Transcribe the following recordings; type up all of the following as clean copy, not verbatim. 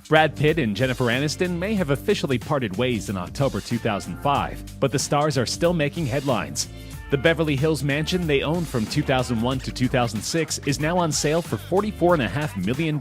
Brad Pitt and Jennifer Aniston may have officially parted ways in October 2005, but the stars are still making headlines. The Beverly Hills mansion they owned from 2001 to 2006 is now on sale for $44.5 million.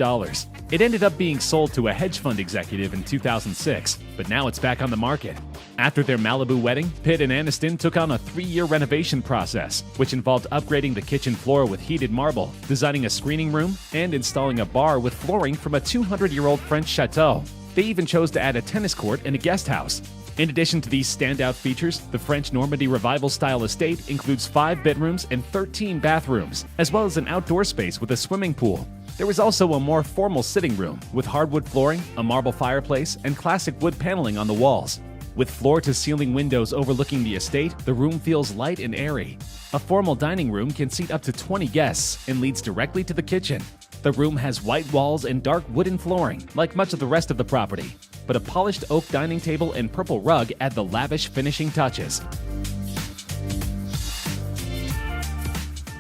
It ended up being sold to a hedge fund executive in 2006, but now it's back on the market. After their Malibu wedding, Pitt and Aniston took on a 3-year renovation process, which involved upgrading the kitchen floor with heated marble, designing a screening room, and installing a bar with flooring from a 200-year-old French chateau. They even chose to add a tennis court and a guest house. In addition to these standout features, the French Normandy Revival-style estate includes 5 bedrooms and 13 bathrooms, as well as an outdoor space with a swimming pool. There was also a more formal sitting room with hardwood flooring, a marble fireplace, and classic wood paneling on the walls. With floor-to-ceiling windows overlooking the estate, the room feels light and airy. A formal dining room can seat up to 20 guests and leads directly to the kitchen. The room has white walls and dark wooden flooring, like much of the rest of the property, but a polished oak dining table and purple rug add the lavish finishing touches.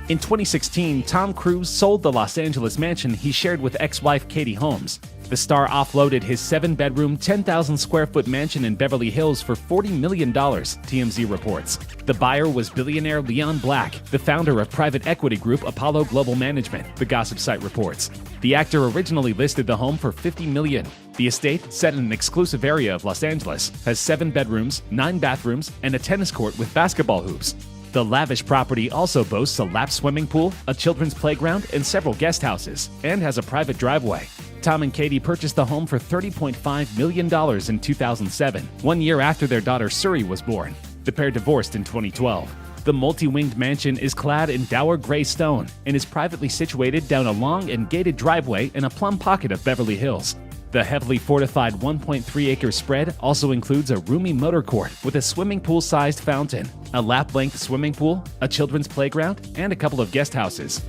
In 2016, Tom Cruise sold the Los Angeles mansion he shared with ex-wife Katie Holmes. The star offloaded his 7-bedroom, 10,000-square-foot mansion in Beverly Hills for $40 million, TMZ reports. The buyer was billionaire Leon Black, the founder of private equity group Apollo Global Management, the gossip site reports. The actor originally listed the home for $50 million. The estate, set in an exclusive area of Los Angeles, has 7 bedrooms, 9 bathrooms, and a tennis court with basketball hoops. The lavish property also boasts a lap swimming pool, a children's playground, and several guest houses, and has a private driveway. Tom and Katie purchased the home for $30.5 million in 2007, 1 year after their daughter Suri was born. The pair divorced in 2012. The multi-winged mansion is clad in dour gray stone and is privately situated down a long and gated driveway in a plum pocket of Beverly Hills. The heavily fortified 1.3-acre spread also includes a roomy motor court with a swimming pool-sized fountain, a lap-length swimming pool, a children's playground, and a couple of guest houses.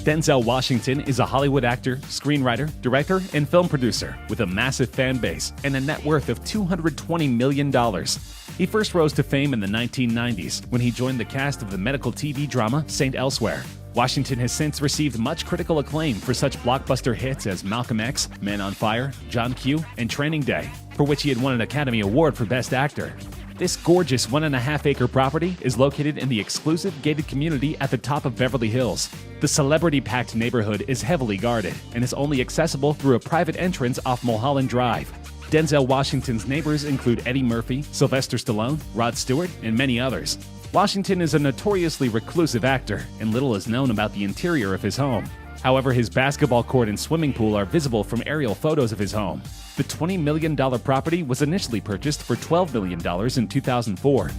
Denzel Washington is a Hollywood actor, screenwriter, director, and film producer with a massive fan base and a net worth of $220 million. He first rose to fame in the 1990s when he joined the cast of the medical TV drama St. Elsewhere. Washington has since received much critical acclaim for such blockbuster hits as Malcolm X, Man on Fire, John Q, and Training Day, for which he had won an Academy Award for Best Actor. This gorgeous 1.5-acre property is located in the exclusive gated community at the top of Beverly Hills. The celebrity-packed neighborhood is heavily guarded and is only accessible through a private entrance off Mulholland Drive. Denzel Washington's neighbors include Eddie Murphy, Sylvester Stallone, Rod Stewart, and many others. Washington is a notoriously reclusive actor, and little is known about the interior of his home. However, his basketball court and swimming pool are visible from aerial photos of his home. The $20 million property was initially purchased for $12 million in 2004.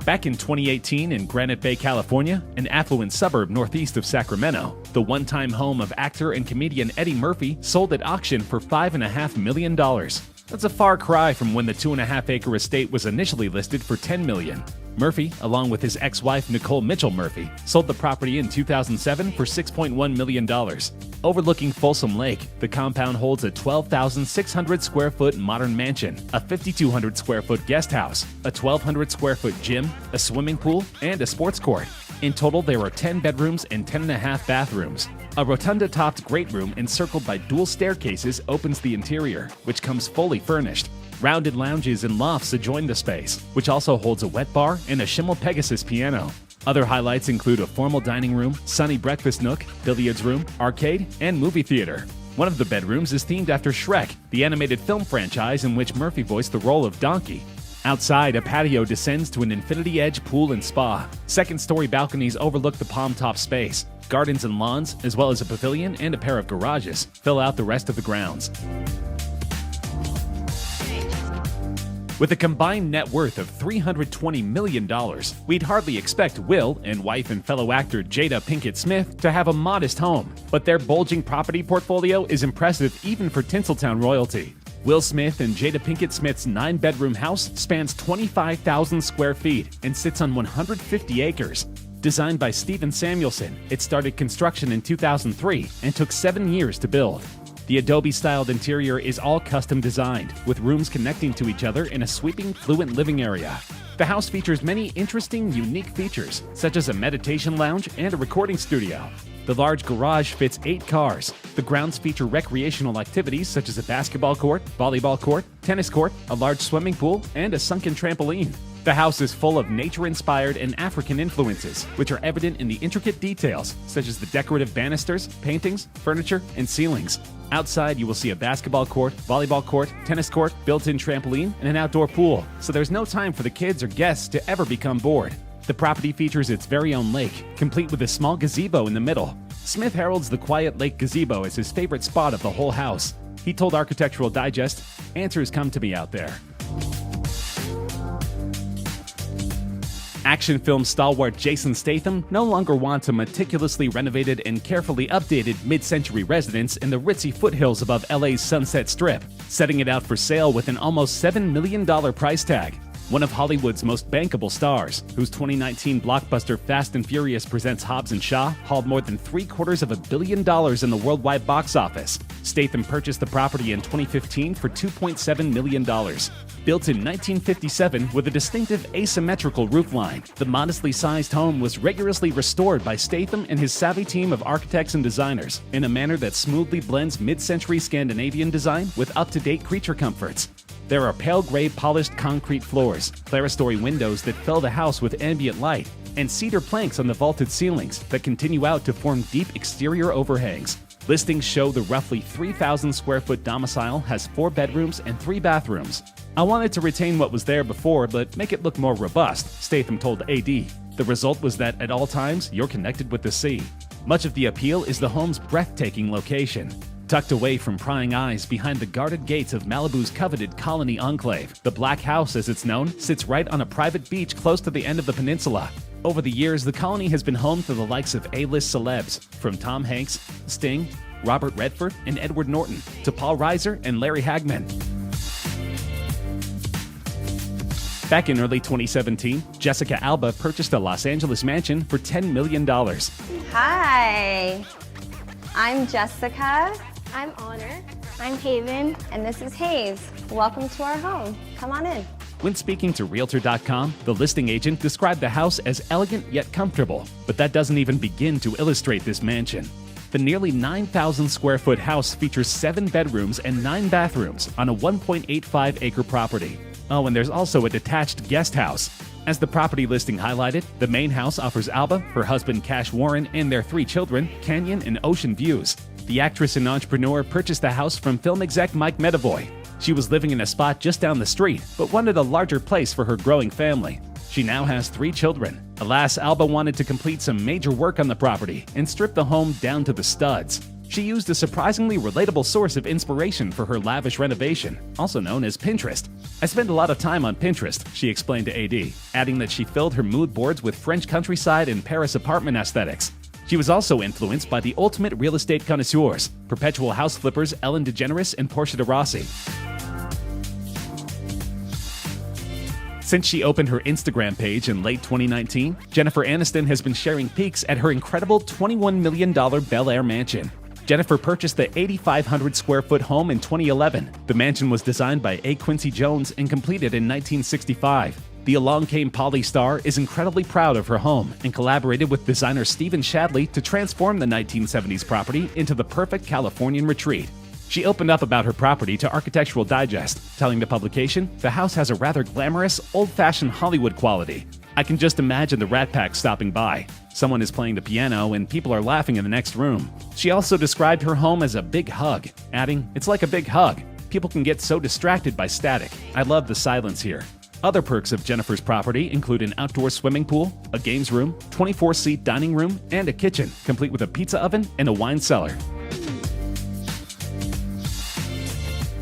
Back in 2018 in Granite Bay, California, an affluent suburb northeast of Sacramento, the one-time home of actor and comedian Eddie Murphy sold at auction for $5.5 million. That's a far cry from when the 2.5-acre estate was initially listed for $10 million. Murphy, along with his ex-wife Nicole Mitchell Murphy, sold the property in 2007 for $6.1 million. Overlooking Folsom Lake, the compound holds a 12,600-square-foot modern mansion, a 5,200-square-foot guest house, a 1,200-square-foot gym, a swimming pool, and a sports court. In total, there are 10 bedrooms and 10.5 bathrooms. A rotunda-topped great room encircled by dual staircases opens the interior, which comes fully furnished. Rounded lounges and lofts adjoin the space, which also holds a wet bar and a Schimmel Pegasus piano. Other highlights include a formal dining room, sunny breakfast nook, billiards room, arcade, and movie theater. One of the bedrooms is themed after Shrek, the animated film franchise in which Murphy voiced the role of Donkey. Outside, a patio descends to an infinity-edge pool and spa. Second-story balconies overlook the palm-top space. Gardens and lawns, as well as a pavilion and a pair of garages, fill out the rest of the grounds. With a combined net worth of $320 million, we'd hardly expect Will and wife and fellow actor Jada Pinkett Smith to have a modest home, but their bulging property portfolio is impressive even for Tinseltown royalty. Will Smith and Jada Pinkett Smith's 9-bedroom house spans 25,000 square feet and sits on 150 acres. Designed by Stephen Samuelson, it started construction in 2003 and took 7 years to build. The Adobe-styled interior is all custom designed, with rooms connecting to each other in a sweeping, fluent living area. The house features many interesting, unique features, such as a meditation lounge and a recording studio. The large garage fits 8 cars. The grounds feature recreational activities such as a basketball court, volleyball court, tennis court, a large swimming pool, and a sunken trampoline. The house is full of nature-inspired and African influences, which are evident in the intricate details, such as the decorative banisters, paintings, furniture, and ceilings. Outside, you will see a basketball court, volleyball court, tennis court, built-in trampoline, and an outdoor pool, so there's no time for the kids or guests to ever become bored. The property features its very own lake, complete with a small gazebo in the middle. Smith heralds the quiet lake gazebo as his favorite spot of the whole house. He told Architectural Digest, "Answers come to me out there." Action film stalwart Jason Statham no longer wants a meticulously renovated and carefully updated mid-century residence in the ritzy foothills above LA's Sunset Strip, setting it out for sale with an almost $7 million price tag. One of Hollywood's most bankable stars, whose 2019 blockbuster Fast and Furious Presents Hobbs and Shaw hauled more than $750 million in the worldwide box office. Statham purchased the property in 2015 for $2.7 million. Built in 1957 with a distinctive asymmetrical roofline, the modestly sized home was rigorously restored by Statham and his savvy team of architects and designers in a manner that smoothly blends mid-century Scandinavian design with up-to-date creature comforts. There are pale gray polished concrete floors, clerestory windows that fill the house with ambient light, and cedar planks on the vaulted ceilings that continue out to form deep exterior overhangs. Listings show the roughly 3,000 square foot domicile has 4 bedrooms and 3 bathrooms. "I wanted to retain what was there before, but make it look more robust," Statham told AD. The result was that at all times, you're connected with the sea. Much of the appeal is the home's breathtaking location. Tucked away from prying eyes behind the guarded gates of Malibu's coveted Colony Enclave, the Black House, as it's known, sits right on a private beach close to the end of the peninsula. Over the years, the Colony has been home to the likes of A-list celebs, from Tom Hanks, Sting, Robert Redford, and Edward Norton, to Paul Reiser and Larry Hagman. Back in early 2017, Jessica Alba purchased a Los Angeles mansion for $10 million. Hi, I'm Jessica. I'm Honor. I'm Haven. And this is Hayes. Welcome to our home. Come on in. When speaking to Realtor.com, the listing agent described the house as elegant yet comfortable, but that doesn't even begin to illustrate this mansion. The nearly 9,000 square foot house features 7 bedrooms and 9 bathrooms on a 1.85-acre property. Oh, and there's also a detached guest house. As the property listing highlighted, the main house offers Alba, her husband Cash Warren, and their 3 children, canyon and ocean views. The actress and entrepreneur purchased the house from film exec Mike Medavoy. She was living in a spot just down the street, but wanted a larger place for her growing family. She now has 3 children. Alas, Alba wanted to complete some major work on the property and strip the home down to the studs. She used a surprisingly relatable source of inspiration for her lavish renovation, also known as Pinterest. "I spend a lot of time on Pinterest," she explained to AD, adding that she filled her mood boards with French countryside and Paris apartment aesthetics. She was also influenced by the ultimate real estate connoisseurs, perpetual house flippers Ellen DeGeneres and Portia de Rossi. Since she opened her Instagram page in late 2019, Jennifer Aniston has been sharing peeks at her incredible $21 million Bel Air mansion. Jennifer purchased the 8,500 square foot home in 2011. The mansion was designed by A. Quincy Jones and completed in 1965. The Along Came Polly star is incredibly proud of her home and collaborated with designer Stephen Shadley to transform the 1970s property into the perfect Californian retreat. She opened up about her property to Architectural Digest, telling the publication, "The house has a rather glamorous, old-fashioned Hollywood quality. I can just imagine the Rat Pack stopping by. Someone is playing the piano and people are laughing in the next room." She also described her home as a big hug, adding, "It's like a big hug. People can get so distracted by static. I love the silence here." Other perks of Jennifer's property include an outdoor swimming pool, a games room, 24-seat dining room, and a kitchen, complete with a pizza oven and a wine cellar.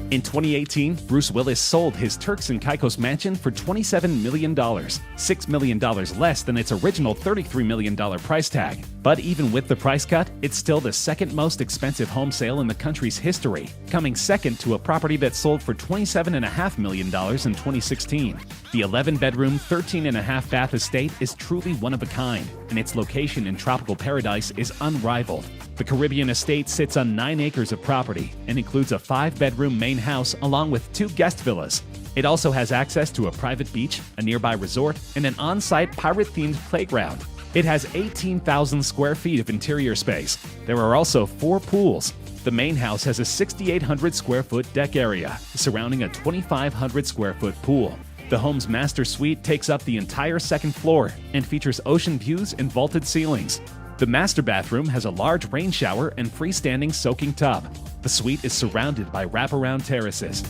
In 2018, Bruce Willis sold his Turks and Caicos mansion for $27 million, $6 million less than its original $33 million price tag. But even with the price cut, it's still the second most expensive home sale in the country's history, coming second to a property that sold for $27.5 million in 2016. The 11-bedroom, 13.5-bath estate is truly one of a kind, and its location in tropical paradise is unrivaled. The Caribbean estate sits on 9 acres of property and includes a 5-bedroom main house along with 2 guest villas. It also has access to a private beach, a nearby resort, and an on-site pirate-themed playground. It has 18,000 square feet of interior space. There are also 4 pools. The main house has a 6,800 square foot deck area, surrounding a 2,500 square foot pool. The home's master suite takes up the entire second floor and features ocean views and vaulted ceilings. The master bathroom has a large rain shower and freestanding soaking tub. The suite is surrounded by wraparound terraces.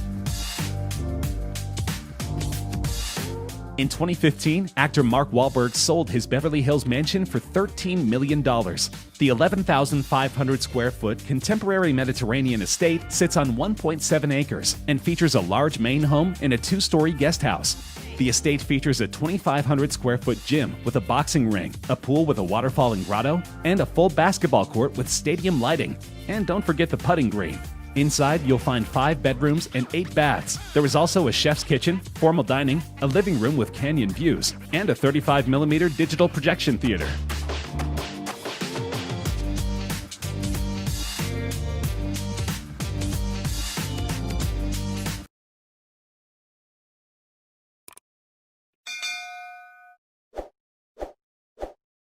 In 2015, actor Mark Wahlberg sold his Beverly Hills mansion for $13 million. The 11,500 square foot contemporary Mediterranean estate sits on 1.7 acres and features a large main home and a 2-story guest house. The estate features a 2,500 square foot gym with a boxing ring, a pool with a waterfall and grotto, and a full basketball court with stadium lighting. And don't forget the putting green. Inside, you'll find 5 bedrooms and 8 baths. There is also a chef's kitchen, formal dining, a living room with canyon views, and a 35mm digital projection theater.